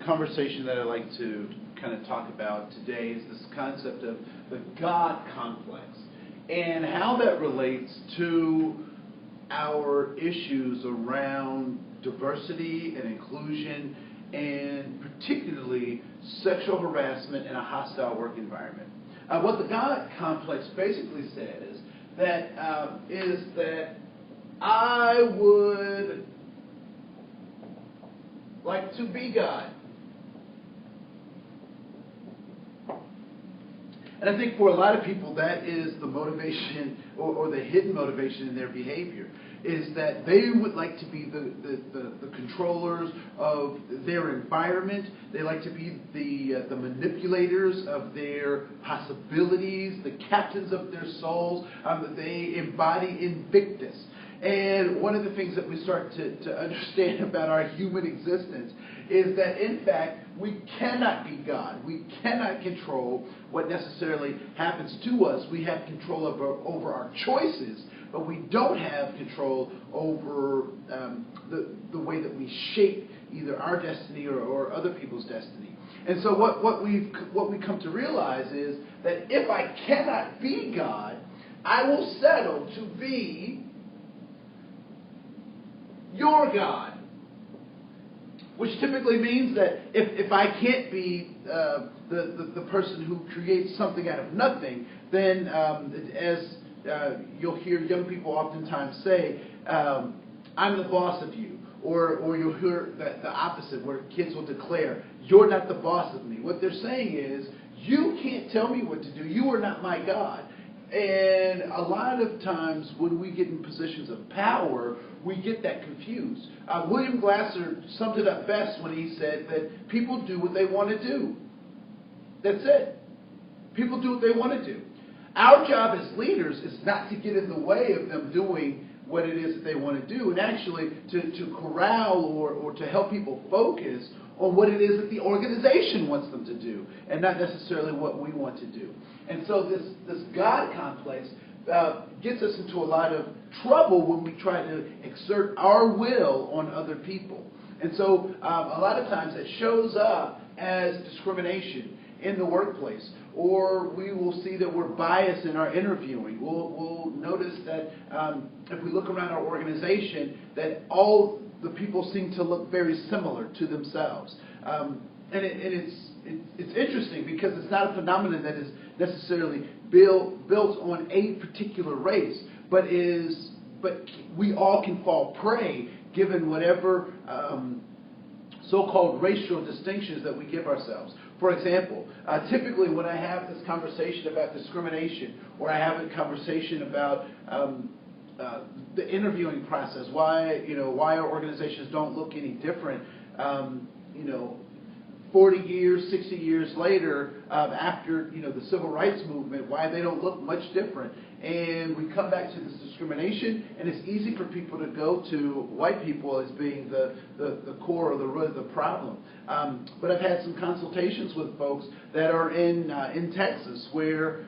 Conversation that I like to kind of talk about today is this concept of the God complex and how that relates to our issues around diversity and inclusion, and particularly sexual harassment in a hostile work environment. What the God complex basically says is that I would like to be God. And I think for a lot of people that is the motivation or the hidden motivation in their behavior, is that they would like to be the controllers of their environment. They like to be the manipulators of their possibilities, the captains of their souls. They embody Invictus. And one of the things that we start to understand about our human existence is that, in fact, we cannot be God. We cannot control what necessarily happens to us. We have control over our choices, but we don't have control over the way that we shape either our destiny or other people's destiny. And so what we come to realize is that if I cannot be God, I will settle to be your God. Which typically means that if I can't be the person who creates something out of nothing, then as you'll hear young people oftentimes say, I'm the boss of you. Or you'll hear the opposite, where kids will declare, you're not the boss of me. What they're saying is, you can't tell me what to do. You are not my God. And a lot of times when we get in positions of power, we get that confused. William Glasser summed it up best when he said that people do what they want to do. That's it. People do what they want to do. Our job as leaders is not to get in the way of them doing what it is that they want to do, and actually to corral or to help people focus on what it is that the organization wants them to do, and not necessarily what we want to do. And so this God complex gets us into a lot of trouble when we try to exert our will on other people. And so a lot of times it shows up as discrimination in the workplace, or we will see that we're biased in our interviewing. We'll notice that if we look around our organization, that all the people seem to look very similar to themselves. And it's interesting because it's not a phenomenon that is necessarily built on a particular race, but we all can fall prey given whatever so-called racial distinctions that we give ourselves. For example, typically when I have this conversation about discrimination, or I have a conversation about the interviewing process, why our organizations don't look any different, 40 years, 60 years later, after the civil rights movement, why they don't look much different. And we come back to this discrimination, and it's easy for people to go to white people as being the core or the root of the problem. But I've had some consultations with folks that are in Texas, where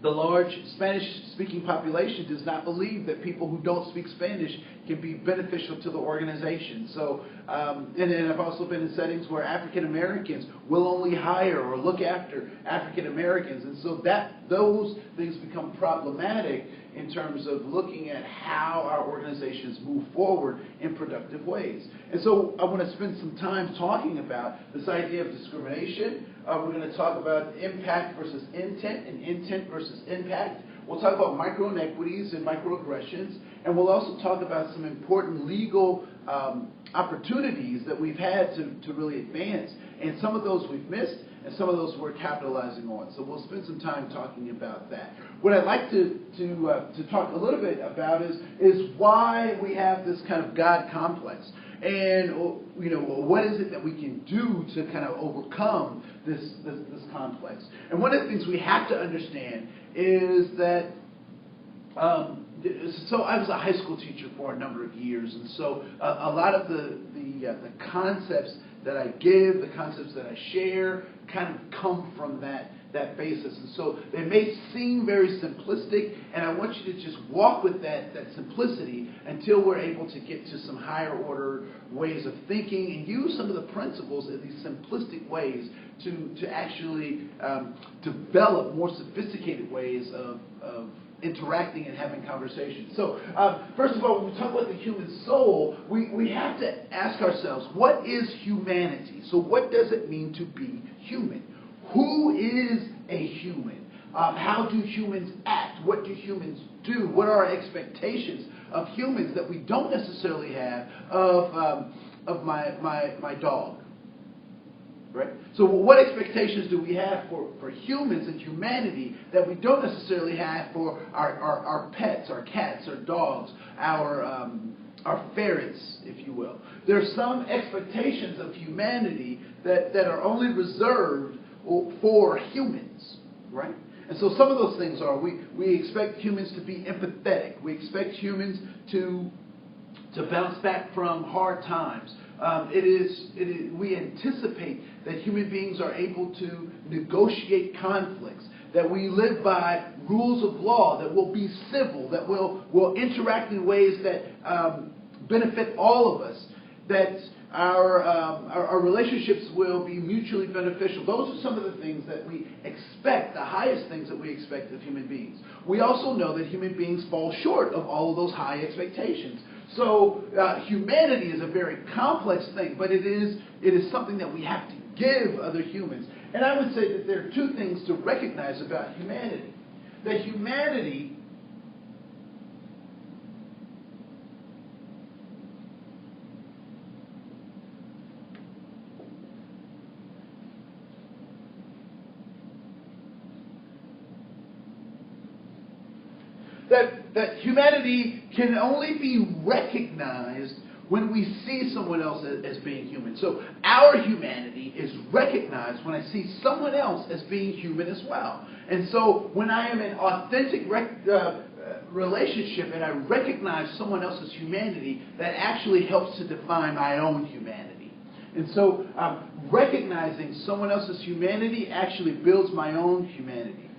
the large Spanish-speaking population does not believe that people who don't speak Spanish can be beneficial to the organization. So, and then I've also been in settings where African Americans will only hire or look after African Americans, and so those things become problematic in terms of looking at how our organizations move forward in productive ways. And so I want to spend some time talking about this idea of discrimination. We're going to talk about impact versus intent, and intent versus impact. We'll talk about micro-inequities and microaggressions, and we'll also talk about some important legal opportunities that we've had to really advance. And some of those we've missed, and some of those we're capitalizing on. So we'll spend some time talking about that. What I'd like to talk a little bit about is why we have this kind of God complex. And what is it that we can do to kind of overcome this complex? And one of the things we have to understand is that so I was a high school teacher for a number of years, and so a lot of the concepts that I give, the concepts that I share, kind of come from that that basis. And so they may seem very simplistic, and I want you to just walk with that simplicity until we're able to get to some higher order ways of thinking and use some of the principles in these simplistic ways to actually develop more sophisticated ways of interacting and having conversations. So first of all, when we talk about the human soul, we have to ask ourselves, what is humanity? So what does it mean to be human? Who is a human? How do humans act? What do humans do? What are our expectations of humans that we don't necessarily have of my dog? Right? So what expectations do we have for humans and humanity that we don't necessarily have for our pets, our cats, our dogs, our ferrets, if you will? There are some expectations of humanity that are only reserved for humans, right? And so some of those things are, we expect humans to be empathetic. We expect humans to bounce back from hard times. We anticipate that human beings are able to negotiate conflicts, that we live by rules of law, that we'll be civil, that we'll interact in ways that benefit all of us, that our relationships will be mutually beneficial. Those are some of the things that we expect, the highest things that we expect of human beings. We also know that human beings fall short of all of those high expectations. So humanity is a very complex thing, but it is something that we have to give other humans. And I would say that there are two things to recognize about humanity. That humanity that humanity can only be recognized when we see someone else as being human. So our humanity is recognized when I see someone else as being human as well. And so when I am in authentic relationship and I recognize someone else's humanity, that actually helps to define my own humanity. And so recognizing someone else's humanity actually builds my own humanity.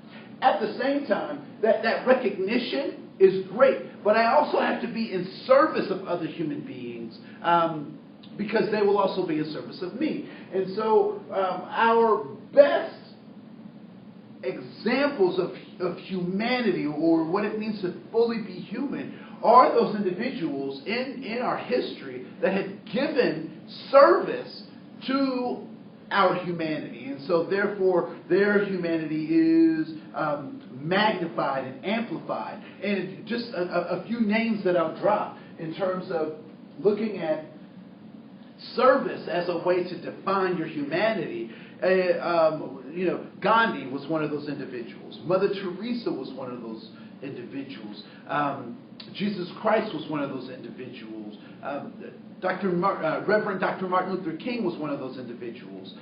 At the same time, that recognition is great, but I also have to be in service of other human beings because they will also be in service of me. And so our best examples of humanity, or what it means to fully be human, are those individuals in our history that have given service to our humanity. And so therefore their humanity is magnified and amplified. And just a few names that I'll drop in terms of looking at service as a way to define your humanity. Gandhi was one of those individuals. Mother Teresa was one of those individuals. Jesus Christ was one of those individuals. Reverend Dr. Martin Luther King was one of those individuals.